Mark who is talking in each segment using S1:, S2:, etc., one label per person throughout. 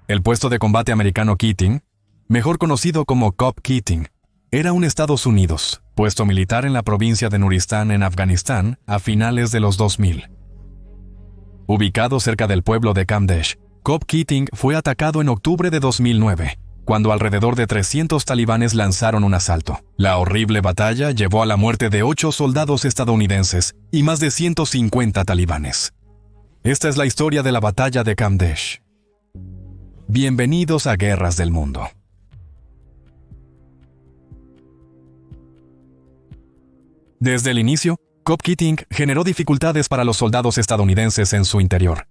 S1: El puesto de combate americano Keating, mejor conocido como Cop Keating, era un Estados Unidos, puesto militar en la provincia de Nuristán en Afganistán a finales de los 2000. Ubicado cerca del pueblo de Kamdesh, Cop Keating fue atacado en octubre de 2009, cuando alrededor de 300 talibanes lanzaron un asalto. La horrible batalla llevó a la muerte de 8 soldados estadounidenses y más de 150 talibanes. Esta es la historia de la batalla de Kamdesh. Bienvenidos a Guerras del Mundo. Desde el inicio, Cop Keating generó dificultades para los soldados estadounidenses en su interior.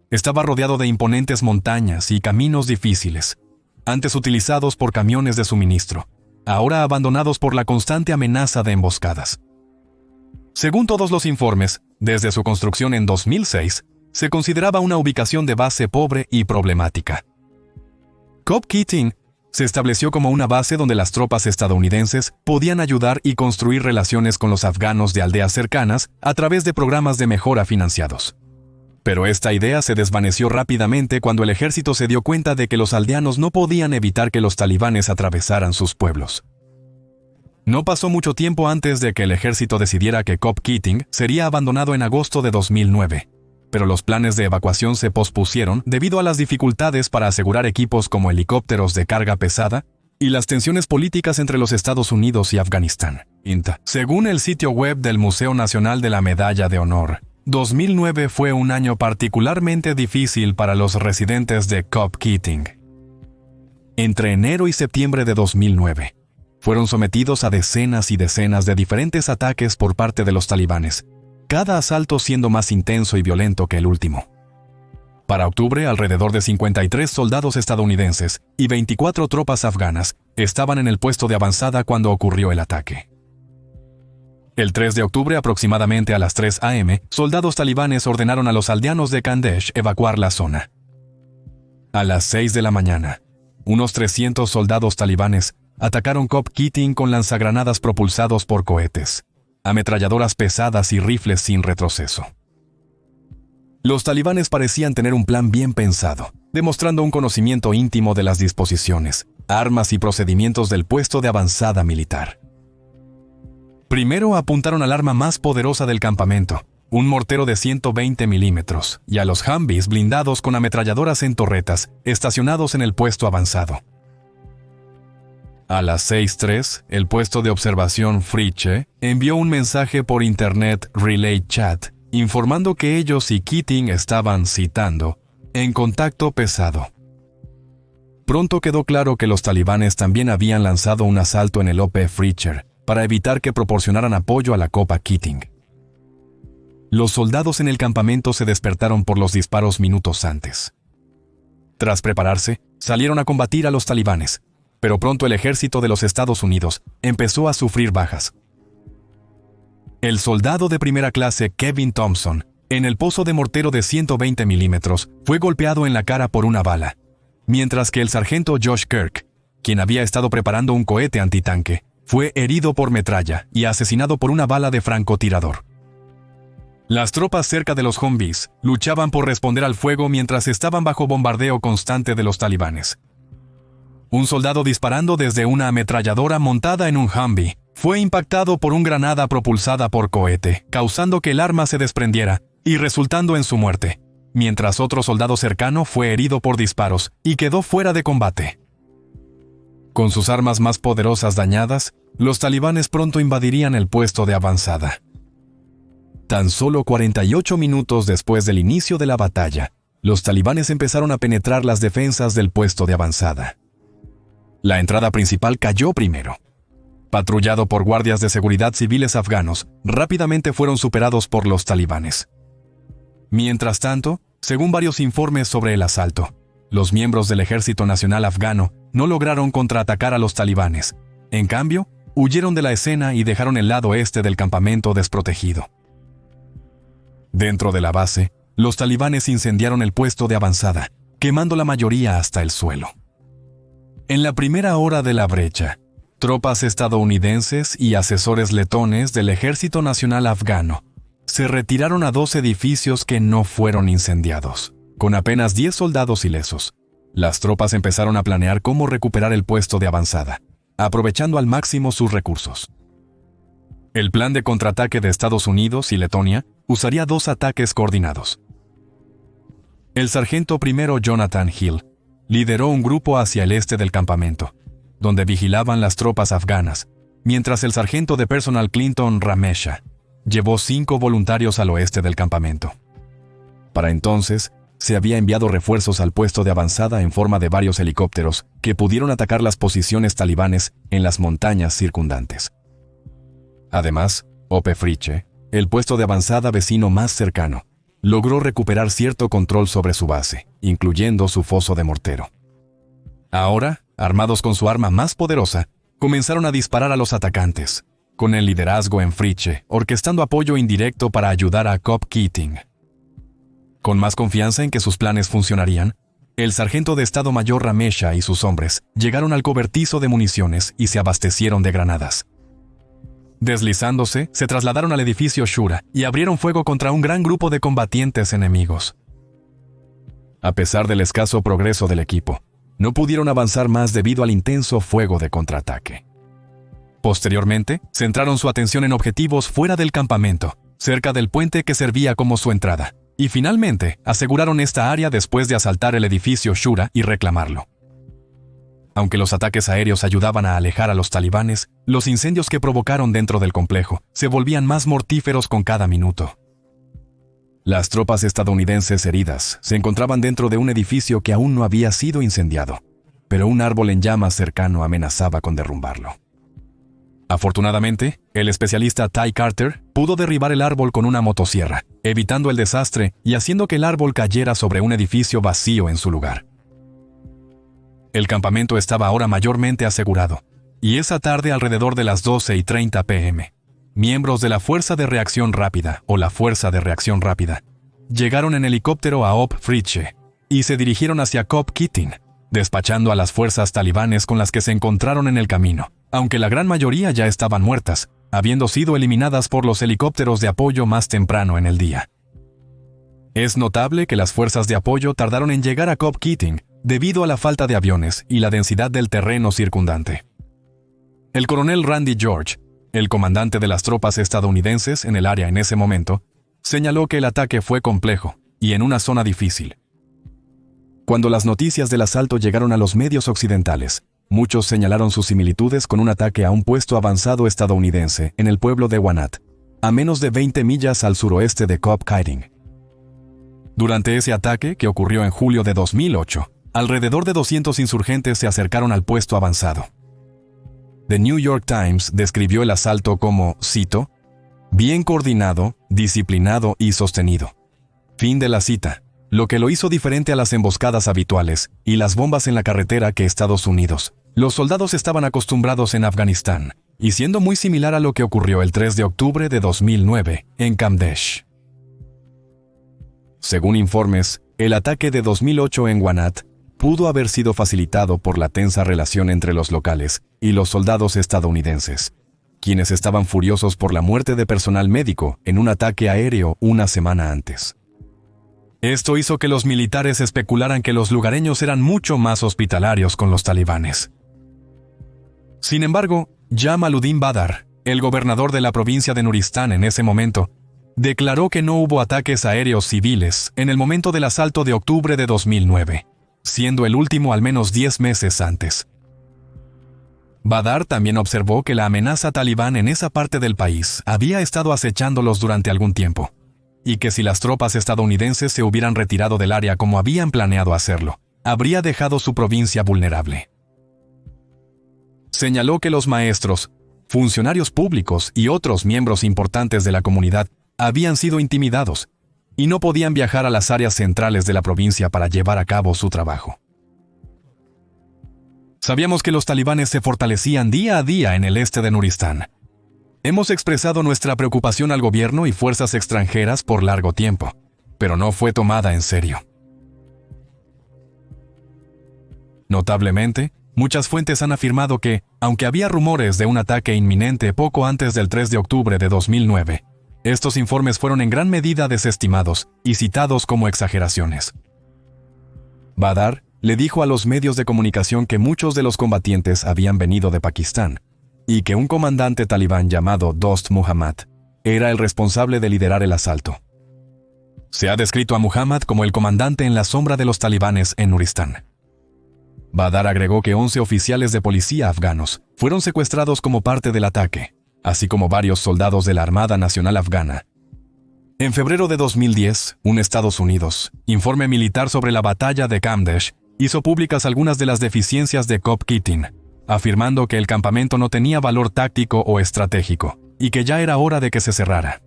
S1: Estaba rodeado de imponentes montañas y caminos difíciles, antes utilizados por camiones de suministro, ahora abandonados por la constante amenaza de emboscadas. Según todos los informes, desde su construcción en 2006, se consideraba una ubicación de base pobre y problemática. Cop Keating se estableció como una base donde las tropas estadounidenses podían ayudar y construir relaciones con los afganos de aldeas cercanas a través de programas de mejora financiados. Pero esta idea se desvaneció rápidamente cuando el ejército se dio cuenta de que los aldeanos no podían evitar que los talibanes atravesaran sus pueblos. No pasó mucho tiempo antes de que el ejército decidiera que Cop Keating sería abandonado en agosto de 2009, pero los planes de evacuación se pospusieron debido a las dificultades para asegurar equipos como helicópteros de carga pesada y las tensiones políticas entre los Estados Unidos y Afganistán. Según el sitio web del Museo Nacional de la Medalla de Honor, 2009 fue un año particularmente difícil para los residentes de Cop Keating. Entre enero y septiembre de 2009, fueron sometidos a decenas y decenas de diferentes ataques por parte de los talibanes, cada asalto siendo más intenso y violento que el último. Para octubre, alrededor de 53 soldados estadounidenses y 24 tropas afganas estaban en el puesto de avanzada cuando ocurrió el ataque. El 3 de octubre, aproximadamente a las 3 a.m., soldados talibanes ordenaron a los aldeanos de Kamdesh evacuar la zona. A las 6 de la mañana, unos 300 soldados talibanes atacaron Cop Keating con lanzagranadas propulsados por cohetes, ametralladoras pesadas y rifles sin retroceso. Los talibanes parecían tener un plan bien pensado, demostrando un conocimiento íntimo de las disposiciones, armas y procedimientos del puesto de avanzada militar. Primero apuntaron al arma más poderosa del campamento, un mortero de 120 milímetros, y a los Humvees blindados con ametralladoras en torretas, estacionados en el puesto avanzado. A las 6:03, el puesto de observación Friche envió un mensaje por Internet Relay Chat, informando que ellos y Keating estaban, citando, en contacto pesado. Pronto quedó claro que los talibanes también habían lanzado un asalto en el OP Friche, para evitar que proporcionaran apoyo a la Copa Keating. Los soldados en el campamento se despertaron por los disparos minutos antes. Tras prepararse, salieron a combatir a los talibanes, pero pronto el ejército de los Estados Unidos empezó a sufrir bajas. El soldado de primera clase Kevin Thompson, en el pozo de mortero de 120 milímetros, fue golpeado en la cara por una bala, mientras que el sargento Josh Kirk, quien había estado preparando un cohete antitanque, fue herido por metralla y asesinado por una bala de francotirador. Las tropas cerca de los Humvees luchaban por responder al fuego mientras estaban bajo bombardeo constante de los talibanes. Un soldado disparando desde una ametralladora montada en un Humvee fue impactado por una granada propulsada por cohete, causando que el arma se desprendiera y resultando en su muerte, mientras otro soldado cercano fue herido por disparos y quedó fuera de combate. Con sus armas más poderosas dañadas, los talibanes pronto invadirían el puesto de avanzada. Tan solo 48 minutos después del inicio de la batalla, los talibanes empezaron a penetrar las defensas del puesto de avanzada. La entrada principal cayó primero. Patrullado por guardias de seguridad civiles afganos, rápidamente fueron superados por los talibanes. Mientras tanto, según varios informes sobre el asalto, los miembros del Ejército Nacional Afgano no lograron contraatacar a los talibanes. En cambio, huyeron de la escena y dejaron el lado este del campamento desprotegido. Dentro de la base, los talibanes incendiaron el puesto de avanzada, quemando la mayoría hasta el suelo. En la primera hora de la brecha, tropas estadounidenses y asesores letones del Ejército Nacional Afgano se retiraron a 2 edificios que no fueron incendiados, con apenas 10 soldados ilesos. Las tropas empezaron a planear cómo recuperar el puesto de avanzada, aprovechando al máximo sus recursos. El plan de contraataque de Estados Unidos y Letonia usaría 2 ataques coordinados. El sargento primero Jonathan Hill lideró un grupo hacia el este del campamento, donde vigilaban las tropas afganas, mientras el sargento de personal Clinton Ramesha llevó 5 voluntarios al oeste del campamento. Para entonces, se había enviado refuerzos al puesto de avanzada en forma de varios helicópteros que pudieron atacar las posiciones talibanes en las montañas circundantes. Además, Ope Friche, el puesto de avanzada vecino más cercano, logró recuperar cierto control sobre su base, incluyendo su foso de mortero. Ahora, armados con su arma más poderosa, comenzaron a disparar a los atacantes, con el liderazgo en Friche, orquestando apoyo indirecto para ayudar a Cobb Keating. Con más confianza en que sus planes funcionarían, el sargento de Estado Mayor Ramesha y sus hombres llegaron al cobertizo de municiones y se abastecieron de granadas. Deslizándose, se trasladaron al edificio Shura y abrieron fuego contra un gran grupo de combatientes enemigos. A pesar del escaso progreso del equipo, no pudieron avanzar más debido al intenso fuego de contraataque. Posteriormente, centraron su atención en objetivos fuera del campamento, cerca del puente que servía como su entrada, y finalmente aseguraron esta área después de asaltar el edificio Shura y reclamarlo. Aunque los ataques aéreos ayudaban a alejar a los talibanes, los incendios que provocaron dentro del complejo se volvían más mortíferos con cada minuto. Las tropas estadounidenses heridas se encontraban dentro de un edificio que aún no había sido incendiado, pero un árbol en llamas cercano amenazaba con derrumbarlo. Afortunadamente, el especialista Ty Carter pudo derribar el árbol con una motosierra, evitando el desastre y haciendo que el árbol cayera sobre un edificio vacío en su lugar. El campamento estaba ahora mayormente asegurado, y esa tarde alrededor de las 12:30 p.m., miembros de la Fuerza de Reacción Rápida, o la Fuerza de Reacción Rápida, llegaron en helicóptero a Ope Friche y se dirigieron hacia Cobb Keating, despachando a las fuerzas talibanes con las que se encontraron en el camino, aunque la gran mayoría ya estaban muertas, habiendo sido eliminadas por los helicópteros de apoyo más temprano en el día. Es notable que las fuerzas de apoyo tardaron en llegar a Cobb Keating debido a la falta de aviones y la densidad del terreno circundante. El coronel Randy George, el comandante de las tropas estadounidenses en el área en ese momento, señaló que el ataque fue complejo y en una zona difícil. Cuando las noticias del asalto llegaron a los medios occidentales, muchos señalaron sus similitudes con un ataque a un puesto avanzado estadounidense en el pueblo de Wanat, a menos de 20 millas al suroeste de Cobb Keating. Durante ese ataque, que ocurrió en julio de 2008, alrededor de 200 insurgentes se acercaron al puesto avanzado. The New York Times describió el asalto como, cito, bien coordinado, disciplinado y sostenido. Fin de la cita. Lo que lo hizo diferente a las emboscadas habituales y las bombas en la carretera que Estados Unidos. Los soldados estaban acostumbrados en Afganistán, y siendo muy similar a lo que ocurrió el 3 de octubre de 2009 en Kamdesh. Según informes, el ataque de 2008 en Wanat pudo haber sido facilitado por la tensa relación entre los locales y los soldados estadounidenses, quienes estaban furiosos por la muerte de personal médico en un ataque aéreo una semana antes. Esto hizo que los militares especularan que los lugareños eran mucho más hospitalarios con los talibanes. Sin embargo, Jamaluddin Badar, el gobernador de la provincia de Nuristán en ese momento, declaró que no hubo ataques aéreos civiles en el momento del asalto de octubre de 2009, siendo el último al menos 10 meses antes. Badar también observó que la amenaza talibán en esa parte del país había estado acechándolos durante algún tiempo, y que si las tropas estadounidenses se hubieran retirado del área como habían planeado hacerlo, habría dejado su provincia vulnerable. Señaló que los maestros, funcionarios públicos y otros miembros importantes de la comunidad habían sido intimidados y no podían viajar a las áreas centrales de la provincia para llevar a cabo su trabajo. Sabíamos que los talibanes se fortalecían día a día en el este de Nuristán. Hemos expresado nuestra preocupación al gobierno y fuerzas extranjeras por largo tiempo, pero no fue tomada en serio. Notablemente, muchas fuentes han afirmado que, aunque había rumores de un ataque inminente poco antes del 3 de octubre de 2009, estos informes fueron en gran medida desestimados y citados como exageraciones. Badar le dijo a los medios de comunicación que muchos de los combatientes habían venido de Pakistán y que un comandante talibán llamado Dost Muhammad era el responsable de liderar el asalto. Se ha descrito a Muhammad como el comandante en la sombra de los talibanes en Nuristán. Badar agregó que 11 oficiales de policía afganos fueron secuestrados como parte del ataque, así como varios soldados de la Armada Nacional Afgana. En febrero de 2010, un Estados Unidos informe militar sobre la batalla de Kamdesh hizo públicas algunas de las deficiencias de Cop Keating, afirmando que el campamento no tenía valor táctico o estratégico, y que ya era hora de que se cerrara.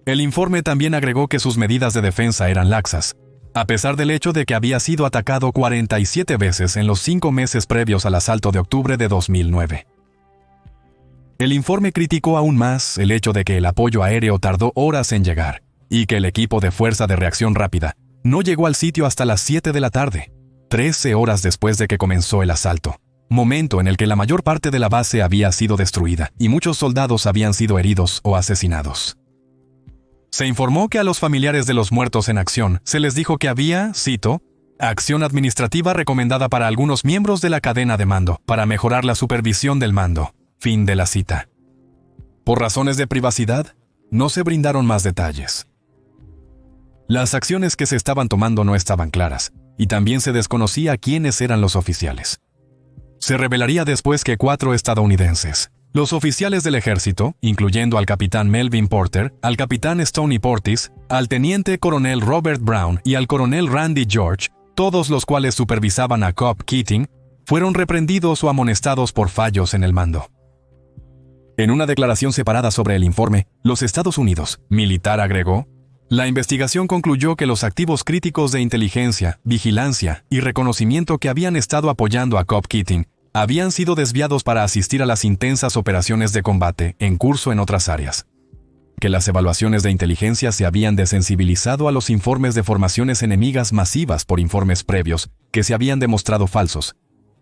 S1: El informe también agregó que sus medidas de defensa eran laxas, a pesar del hecho de que había sido atacado 47 veces en los 5 meses previos al asalto de octubre de 2009. El informe criticó aún más el hecho de que el apoyo aéreo tardó horas en llegar, y que el equipo de fuerza de reacción rápida no llegó al sitio hasta las 7 de la tarde, 13 horas después de que comenzó el asalto, momento en el que la mayor parte de la base había sido destruida y muchos soldados habían sido heridos o asesinados. Se informó que a los familiares de los muertos en acción se les dijo que había, cito, acción administrativa recomendada para algunos miembros de la cadena de mando para mejorar la supervisión del mando. Fin de la cita. Por razones de privacidad, no se brindaron más detalles. Las acciones que se estaban tomando no estaban claras, y también se desconocía quiénes eran los oficiales. Se revelaría después que 4 estadounidenses, los oficiales del ejército, incluyendo al capitán Melvin Porter, al capitán Stoney Portis, al teniente coronel Robert Brown y al coronel Randy George, todos los cuales supervisaban a Cop Keating, fueron reprendidos o amonestados por fallos en el mando. En una declaración separada sobre el informe, los Estados Unidos, militar agregó, la investigación concluyó que los activos críticos de inteligencia, vigilancia y reconocimiento que habían estado apoyando a Cop Keating habían sido desviados para asistir a las intensas operaciones de combate en curso en otras áreas. Que las evaluaciones de inteligencia se habían desensibilizado a los informes de formaciones enemigas masivas por informes previos que se habían demostrado falsos,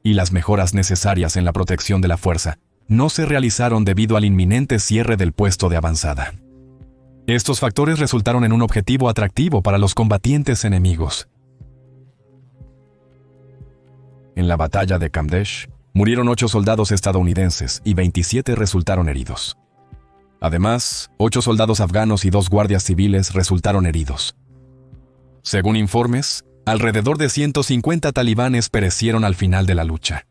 S1: y las mejoras necesarias en la protección de la fuerza no se realizaron debido al inminente cierre del puesto de avanzada. Estos factores resultaron en un objetivo atractivo para los combatientes enemigos. En la batalla de Kamdesh, murieron 8 soldados estadounidenses y 27 resultaron heridos. Además, 8 soldados afganos y 2 guardias civiles resultaron heridos. Según informes, alrededor de 150 talibanes perecieron al final de la lucha.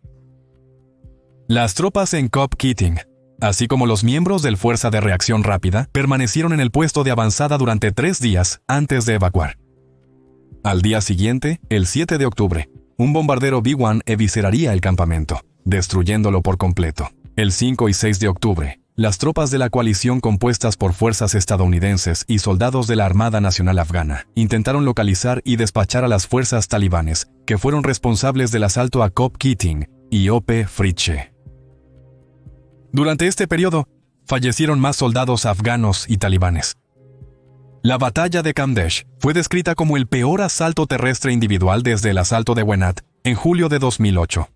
S1: Las tropas en Cop Keating, así como los miembros del Fuerza de Reacción Rápida, permanecieron en el puesto de avanzada durante 3 días antes de evacuar. Al día siguiente, el 7 de octubre, un bombardero B-1 evisceraría el campamento, destruyéndolo por completo. El 5 y 6 de octubre, las tropas de la coalición compuestas por fuerzas estadounidenses y soldados de la Armada Nacional Afgana intentaron localizar y despachar a las fuerzas talibanes que fueron responsables del asalto a Cop Keating y O.P. Fritche. Durante este periodo, fallecieron más soldados afganos y talibanes. La batalla de Kamdesh fue descrita como el peor asalto terrestre individual desde el asalto de Wenat en julio de 2008.